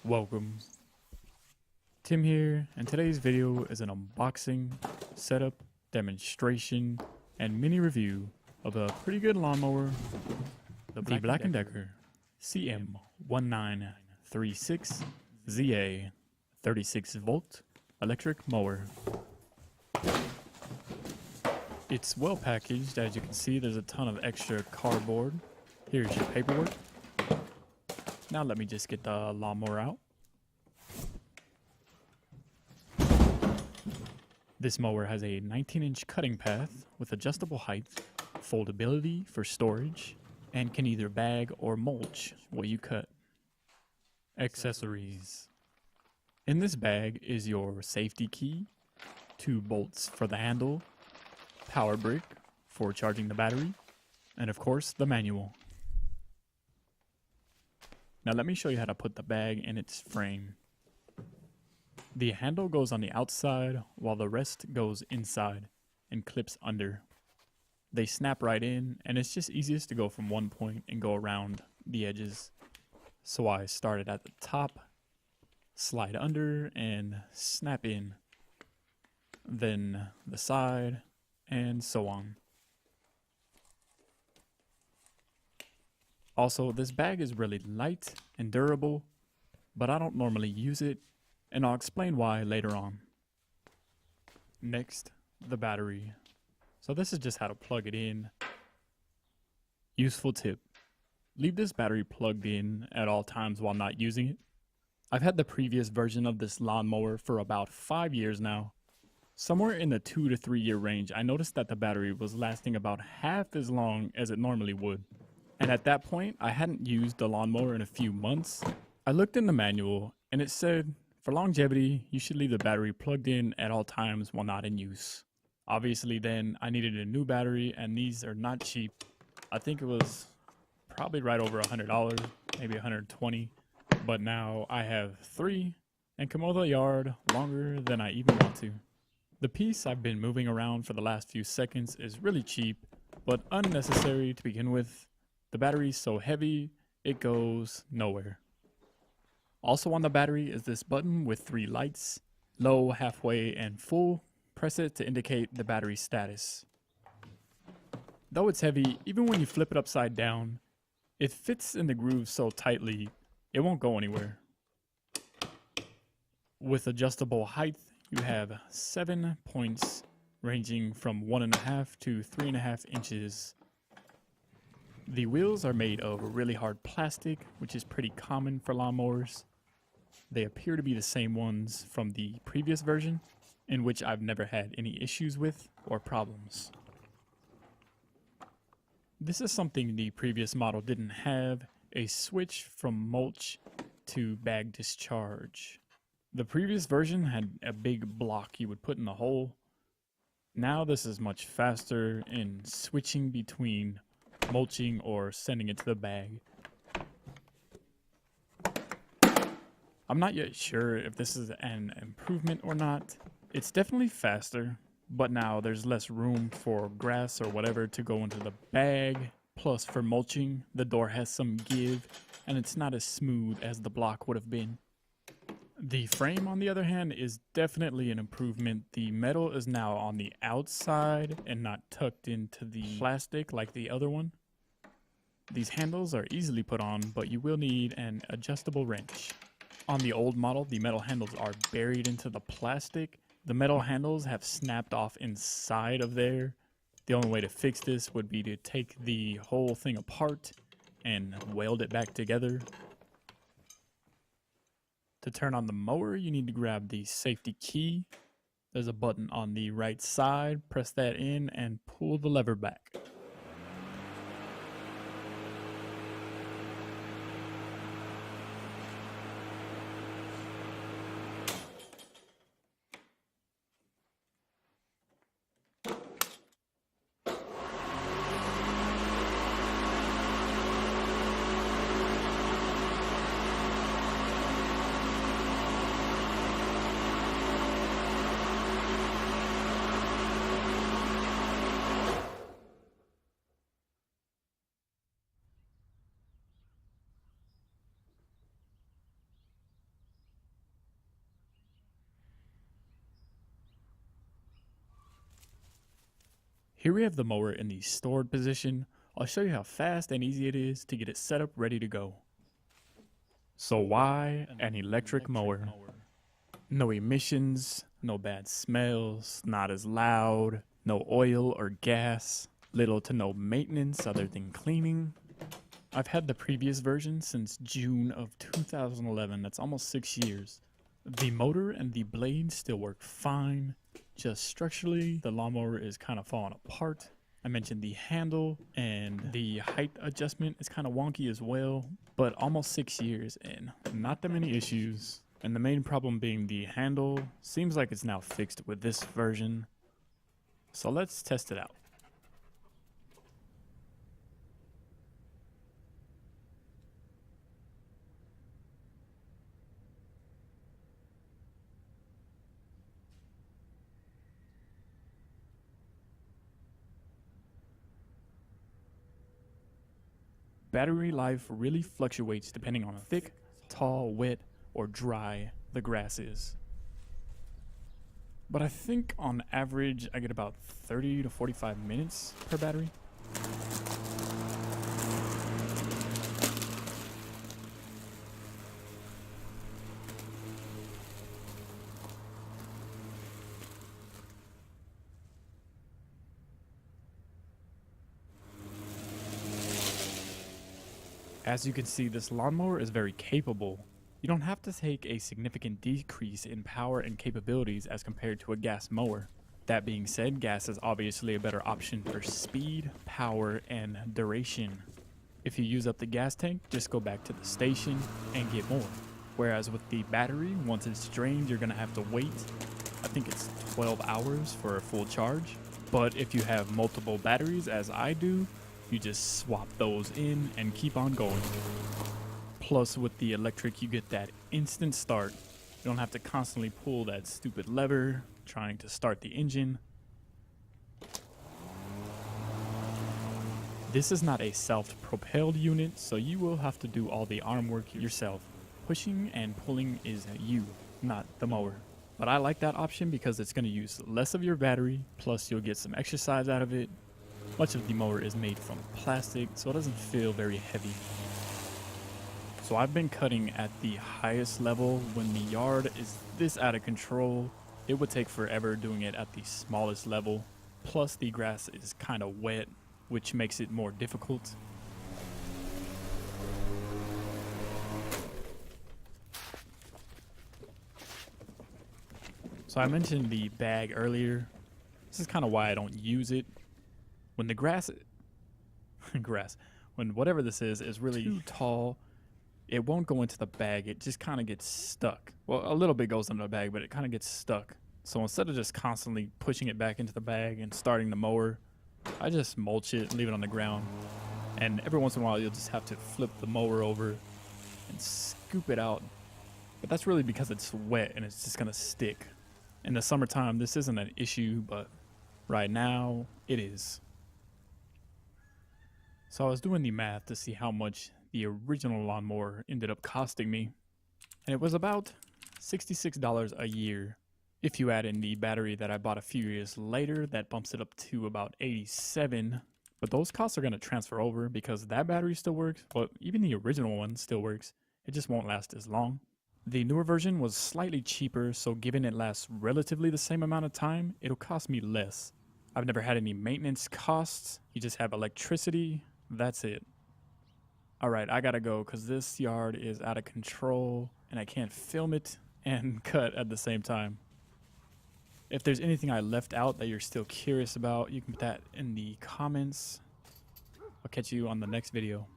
Welcome. Tim here, and today's video is an unboxing, setup, demonstration, and mini review of a pretty good lawnmower, the Black & Decker CM1936ZA 36-volt electric mower. It's well packaged. As you can see, there's a ton of extra cardboard. Here's your paperwork. Now let me just get the lawnmower out. This mower has a 19-inch cutting path with adjustable height, foldability for storage, and can either bag or mulch what you cut. Accessories. In this bag is your safety key, 2 bolts for the handle, power brick for charging the battery, and of course the manual. Now let me show you how to put the bag in its frame. The handle goes on the outside while the rest goes inside and clips under. They snap right in, and it's just easiest to go from one point and go around the edges. So I started at the top, slide under, and snap in. Then the side, and so on. Also, this bag is really light and durable, but I don't normally use it, and I'll explain why later on. Next, the battery. So this is just how to plug it in. Useful tip: leave this battery plugged in at all times while not using it. I've had the previous version of this lawnmower for about 5 years now. Somewhere in the 2 to 3 year range, I noticed that the battery was lasting about half as long as it normally would. And at that point, I hadn't used the lawnmower in a few months. I looked in the manual, and it said, for longevity, you should leave the battery plugged in at all times while not in use. Obviously then, I needed a new battery, and these are not cheap. I think it was probably right over $100, maybe $120. But now I have 3, and can mow the yard longer than I even want to. The piece I've been moving around for the last few seconds is really cheap, but unnecessary to begin with. The battery's so heavy, it goes nowhere. Also on the battery is this button with 3 lights, low, halfway, and full. Press it to indicate the battery status. Though it's heavy, even when you flip it upside down, it fits in the groove so tightly, it won't go anywhere. With adjustable height, you have 7 points ranging from 1.5 to 3.5 inches. The wheels are made of really hard plastic, which is pretty common for lawnmowers. They appear to be the same ones from the previous version, in which I've never had any issues with or problems. This is something the previous model didn't have, a switch from mulch to bag discharge. The previous version had a big block you would put in the hole. Now this is much faster in switching between mulching or sending it to the bag. I'm not yet sure if this is an improvement or not. It's definitely faster, but now there's less room for grass or whatever to go into the bag. Plus, for mulching, the door has some give, and it's not as smooth as the block would have been. The frame, on the other hand, is definitely an improvement. The metal is now on the outside and not tucked into the plastic like the other one. These handles are easily put on, but you will need an adjustable wrench. On the old model, the metal handles are buried into the plastic. The metal handles have snapped off inside of there. The only way to fix this would be to take the whole thing apart and weld it back together. To turn on the mower, you need to grab the safety key. There's a button on the right side. Press that in and pull the lever back. Here we have the mower in the stored position. I'll show you how fast and easy it is to get it set up ready to go. So why an electric mower? No emissions, no bad smells, not as loud, no oil or gas, little to no maintenance other than cleaning. I've had the previous version since June of 2011, that's almost 6 years. The motor and the blade still work fine, just structurally the lawnmower is kind of falling apart. I mentioned the handle and the height adjustment is kind of wonky as well, but almost 6 years and not that many issues. And the main problem being the handle seems like it's now fixed with this version. So let's test it out. Battery life really fluctuates depending on how thick, tall, wet, or dry the grass is. But I think on average I get about 30 to 45 minutes per battery. As you can see, this lawnmower is very capable. You don't have to take a significant decrease in power and capabilities as compared to a gas mower. That being said, gas is obviously a better option for speed, power, and duration. If you use up the gas tank, just go back to the station and get more. Whereas with the battery, once it's drained, you're gonna have to wait. I think it's 12 hours for a full charge. But if you have multiple batteries, as I do, you just swap those in and keep on going. Plus with the electric, you get that instant start. You don't have to constantly pull that stupid lever trying to start the engine. This is not a self-propelled unit, so you will have to do all the arm work yourself. Pushing and pulling is you, not the mower. But I like that option because it's going to use less of your battery, plus you'll get some exercise out of it. Much of the mower is made from plastic, so it doesn't feel very heavy. So I've been cutting at the highest level. When the yard is this out of control, it would take forever doing it at the smallest level. Plus the grass is kind of wet, which makes it more difficult. So I mentioned the bag earlier. This is kind of why I don't use it. When the when whatever this is really too tall, it won't go into the bag. It just kind of gets stuck. Well, a little bit goes into the bag, but it kind of gets stuck. So instead of just constantly pushing it back into the bag and starting the mower, I just mulch it, leave it on the ground. And every once in a while, you'll just have to flip the mower over and scoop it out. But that's really because it's wet and it's just gonna stick. In the summertime, this isn't an issue, but right now, it is. So I was doing the math to see how much the original lawnmower ended up costing me, and it was about $66 a year. If you add in the battery that I bought a few years later, that bumps it up to about $87. But those costs are going to transfer over because that battery still works. Well, even the original one still works. It just won't last as long. The newer version was slightly cheaper, so given it lasts relatively the same amount of time, it'll cost me less. I've never had any maintenance costs. You just have electricity. That's it. Alright, I gotta go because this yard is out of control and I can't film it and cut at the same time. If there's anything I left out that you're still curious about, you can put that in the comments. I'll catch you on the next video.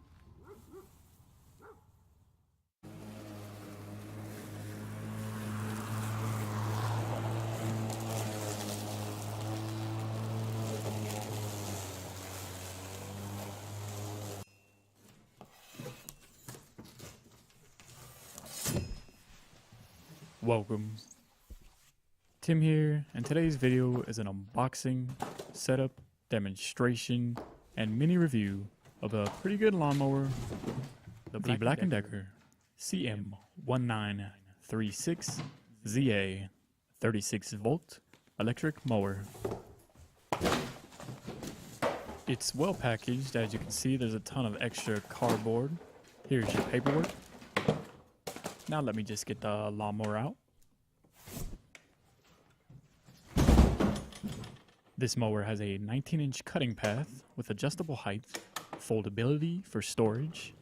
Welcome. Tim here, and today's video is an unboxing, setup, demonstration, and mini review of a pretty good lawnmower, the Black & Decker CM1936ZA 36 volt electric mower. It's well packaged. As you can see, there's a ton of extra cardboard. Here's your paperwork. Now let me just get the lawnmower out. This mower has a 19-inch cutting path with adjustable height, foldability for storage,